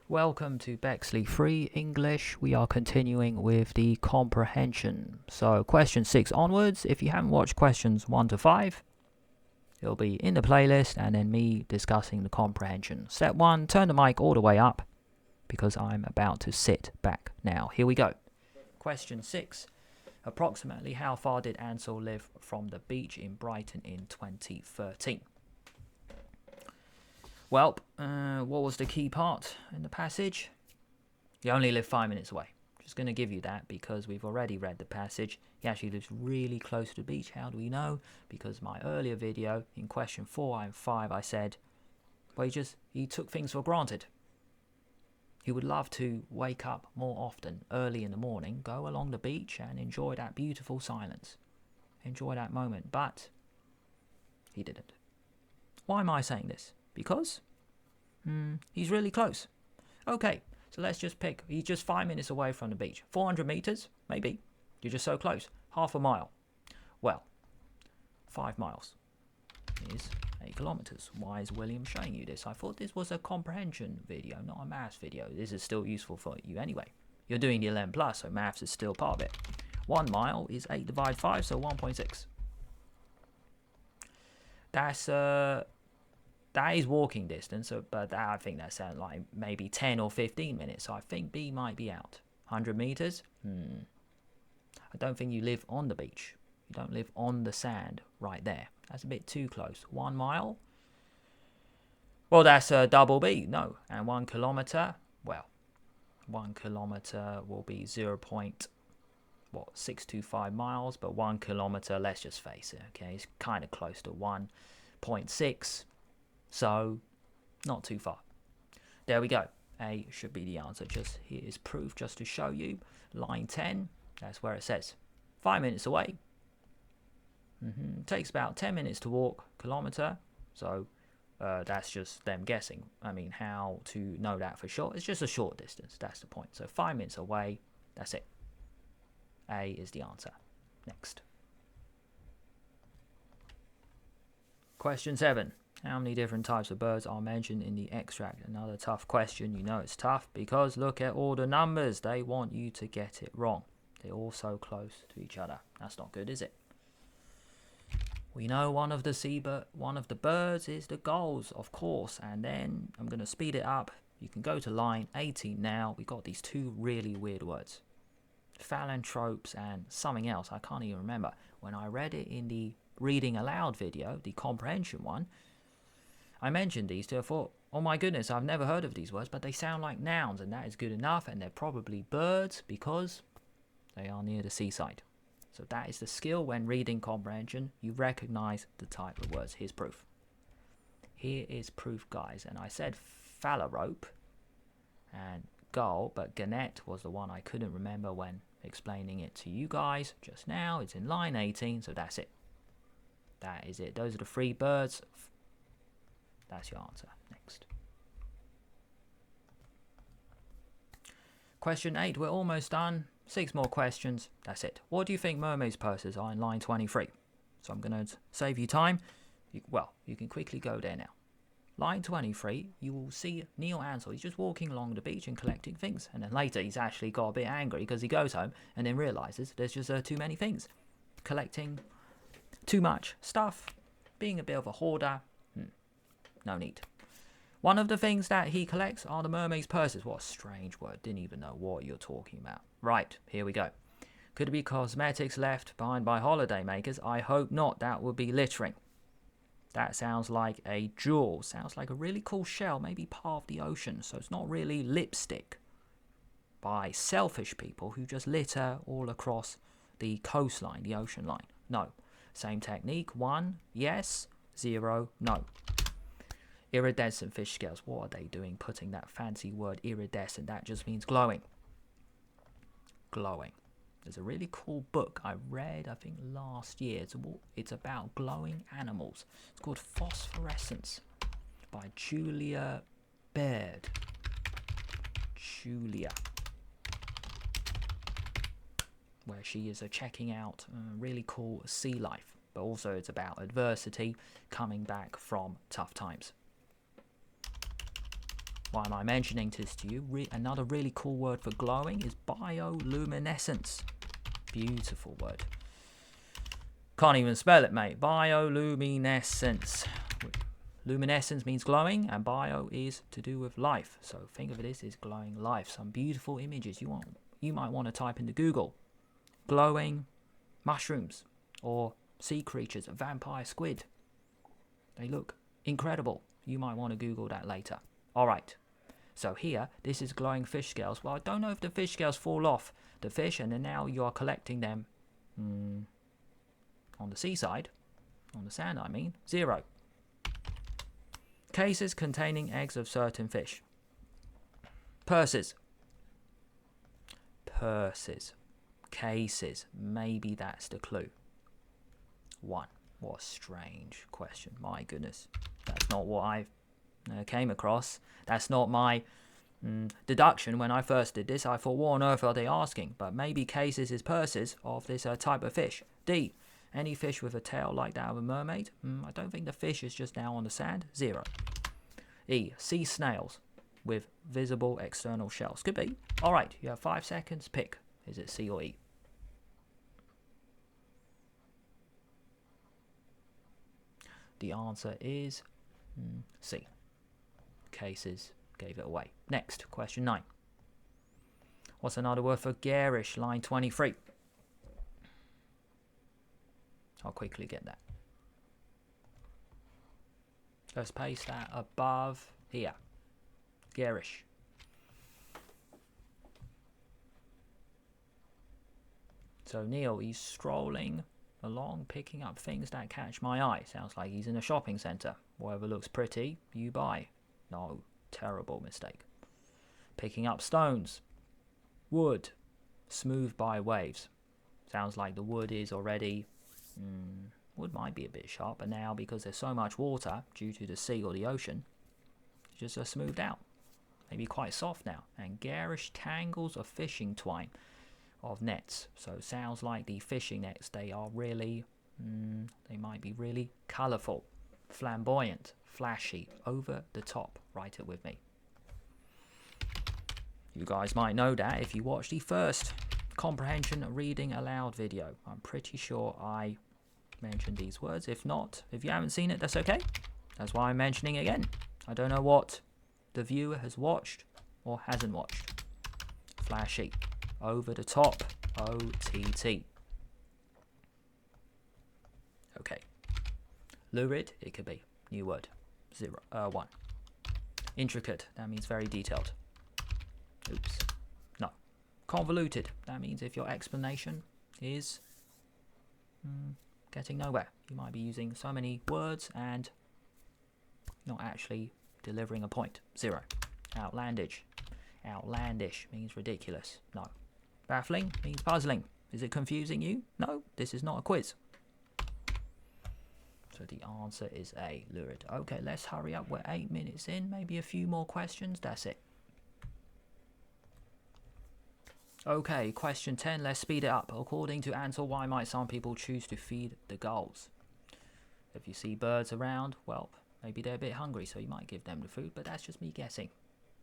Welcome to Bexley Free English. We are continuing with the comprehension. So question 6 onwards. If you haven't watched questions 1 to 5, it'll be in the playlist and then me discussing the comprehension. Step 1, turn the mic all the way up because I'm about to sit back now. Here we go. Question 6. Approximately how far did Ansel live from the beach in Brighton in 2013? Well, what was the key part in the passage? He only lived 5 minutes away. Just going to give you that because we've already read the passage. He actually lives really close to the beach. How do we know? Because my earlier video in question 4 and 5, I said, well, he took things for granted. He would love to wake up more often, early in the morning, go along the beach and enjoy that beautiful silence. Enjoy that moment, but he didn't. Why am I saying this? Because he's really close. Okay, so let's just pick. He's just 5 minutes away from the beach. 400 meters? Maybe. You're just so close. Half a mile. Well, 5 miles is 8 kilometers. Why is William showing you this? I thought this was a comprehension video, not a maths video. This is still useful for you anyway. You're doing the 11 plus, so maths is still part of it. 1 mile is 8 divided 5, so 1.6. That is walking distance, but I think that sounds like maybe 10 or 15 minutes. So I think B might be out. 100 meters? I don't think you live on the beach. You don't live on the sand right there. That's a bit too close. 1 mile? Well, that's a double B. No. And 1 kilometer? Well, 1 kilometer will be 0.625 miles. But 1 kilometer, let's just face it, okay? It's kind of close to 1.6. So, not too far. There we go. A should be the answer. Just here is proof just to show you. Line 10, that's where it says. 5 minutes away. Takes about 10 minutes to walk, kilometer. So, that's just them guessing. I mean, how to know that for sure? It's just a short distance. That's the point. So, 5 minutes away. That's it. A is the answer. Next. Question 7. How many different types of birds are mentioned in the extract? Another tough question. You know it's tough because look at all the numbers. They want you to get it wrong. They're all so close to each other. That's not good, is it? We know one of the birds is the gulls, of course. And then I'm going to speed it up. You can go to line 18 now. We got these two really weird words. Philantropes and something else. I can't even remember. When I read it in the reading aloud video, the comprehension one, I mentioned these two. I thought, oh my goodness, I've never heard of these words, but they sound like nouns, and that is good enough, and they're probably birds because they are near the seaside. So that is the skill when reading comprehension. You recognize the type of words. Here's proof. Here is proof, guys. And I said phalarope and gull, but gannet was the one I couldn't remember when explaining it to you guys just now. It's in line 18, so that's it. That is it. Those are the three birds. That's your answer. Next. Question 8. We're almost done. 6 more questions. That's it. What do you think mermaids' purses are in line 23? So I'm going to save you time. You can quickly go there now. Line 23, you will see Neil Ansell. He's just walking along the beach and collecting things. And then later he's actually got a bit angry because he goes home and then realizes there's just too many things. Collecting too much stuff. Being a bit of a hoarder. No need. One of the things that he collects are the mermaid's purses. What a strange word. Didn't even know what you're talking about. Right, here we go. Could it be cosmetics left behind by holiday makers? I hope not. That would be littering. That sounds like a jewel. Sounds like a really cool shell. Maybe part of the ocean. So it's not really lipstick by selfish people who just litter all across the coastline, the ocean line. No. Same technique. 1, yes. 0, no. Iridescent fish scales. What are they doing putting that fancy word iridescent? That just means glowing. Glowing. There's a really cool book I read, I think last year. It's about glowing animals. It's called Phosphorescence by Julia Baird. Julia. Where she is checking out really cool sea life. But also it's about adversity, coming back from tough times. Why am I mentioning this to you? Another really cool word for glowing is bioluminescence. Beautiful word. Can't even spell it, mate. Bioluminescence. Luminescence means glowing, and bio is to do with life. So think of it as glowing life. Some beautiful images you might want to type into Google. Glowing mushrooms or sea creatures, a vampire squid. They look incredible. You might want to Google that later. All right. So here, this is glowing fish scales. Well, I don't know if the fish scales fall off the fish, and then now you are collecting them on the seaside, on the sand, I mean. 0. Cases containing eggs of certain fish. Purses. Purses. Cases. Maybe that's the clue. 1. What a strange question. My goodness. That's not what I came across. That's not my deduction when I first did this. I thought, what on earth are they asking? But maybe cases is purses of this type of fish. D. Any fish with a tail like that of a mermaid? I don't think the fish is just now on the sand. 0. E. Sea snails with visible external shells. Could be. All right, you have 5 seconds. Pick. Is it C or E? The answer is C. Cases gave it away. Next, question 9. What's another word for garish? Line 23. I'll quickly get that. Let's paste that above here. Garish. So Neil, he's strolling along, picking up things that catch my eye. Sounds like he's in a shopping centre. Whatever looks pretty, you buy. No, terrible mistake. Picking up stones. Wood. Smooth by waves. Sounds like the wood is already... wood might be a bit sharp, but now because there's so much water due to the sea or the ocean, it's just smoothed out. Maybe quite soft now. And garish tangles of fishing twine of nets. So sounds like the fishing nets, they are really, they might be really colourful, flamboyant, flashy, over the top. Write it with me. You guys might know that if you watch the first comprehension reading aloud video. I'm pretty sure I mentioned these words. If not, if you haven't seen it, that's okay. That's why I'm mentioning it again. I don't know what the viewer has watched or hasn't watched. Flashy, over the top, OTT. Okay. Lurid, it could be. New word. 1. Intricate, that means very detailed. Oops. No. Convoluted, that means if your explanation is getting nowhere. You might be using so many words and not actually delivering a point. 0. Outlandish. Outlandish means ridiculous. No. Baffling means puzzling. Is it confusing you? No, this is not a quiz. So the answer is A, lurid. Okay, let's hurry up. We're 8 minutes in. Maybe a few more questions. That's it. Okay, question 10. Let's speed it up. According to Ansel, why might some people choose to feed the gulls? If you see birds around, well, maybe they're a bit hungry, so you might give them the food, but that's just me guessing.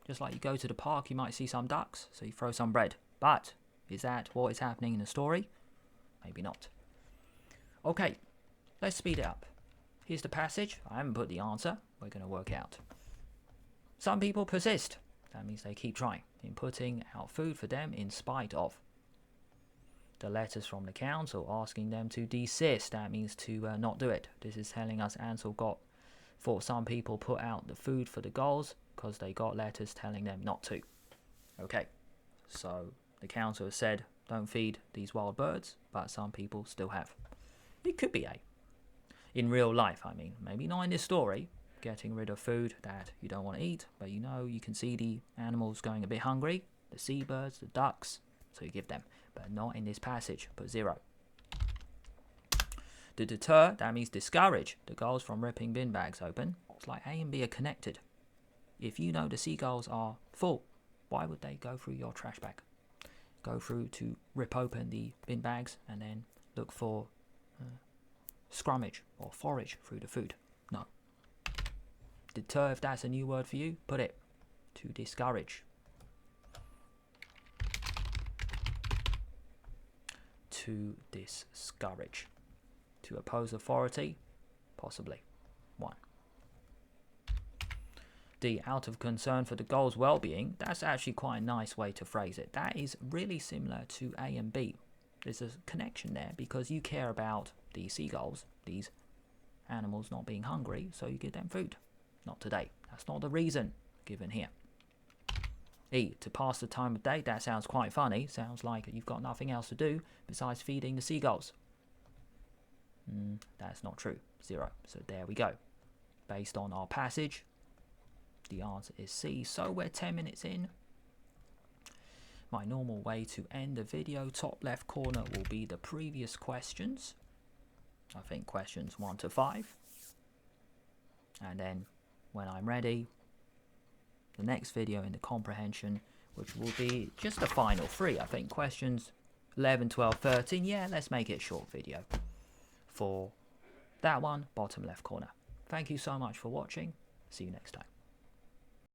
Just like you go to the park, you might see some ducks, so you throw some bread. But is that what is happening in the story? Maybe not. Okay, let's speed it up. Here's the passage. I haven't put the answer. We're going to work out. Some people persist. That means they keep trying in putting out food for them in spite of. The letters from the council asking them to desist. That means to not do it. This is telling us Ansel thought some people put out the food for the gulls because they got letters telling them not to. Okay, so the council has said don't feed these wild birds, but some people still have. It could be A. In real life, I mean, maybe not in this story, getting rid of food that you don't want to eat, but you know you can see the animals going a bit hungry, the seabirds, the ducks, so you give them, but not in this passage. Put 0. To deter, that means discourage the gulls from ripping bin bags open. It's like A and B are connected. If you know the seagulls are full, why would they go through your trash bag? Go through to rip open the bin bags and then look for scrummage or forage through the food. No. Deter, if that's a new word for you, put it. To discourage. To discourage. To oppose authority, possibly. 1. D, out of concern for the goal's well-being. That's actually quite a nice way to phrase it. That is really similar to A and B. There's a connection there because you care about these seagulls, these animals not being hungry, so you give them food. Not today. That's not the reason given here. E, to pass the time of day. That sounds quite funny. Sounds like you've got nothing else to do besides feeding the seagulls. That's not true. 0. So there we go. Based on our passage, the answer is C. So we're 10 minutes in. My normal way to end the video, top left corner, will be the previous questions. I think questions 1 to 5. And then when I'm ready, the next video in the comprehension, which will be just the final 3. I think questions 11, 12, 13. Yeah, let's make it a short video for that one, bottom left corner. Thank you so much for watching. See you next time.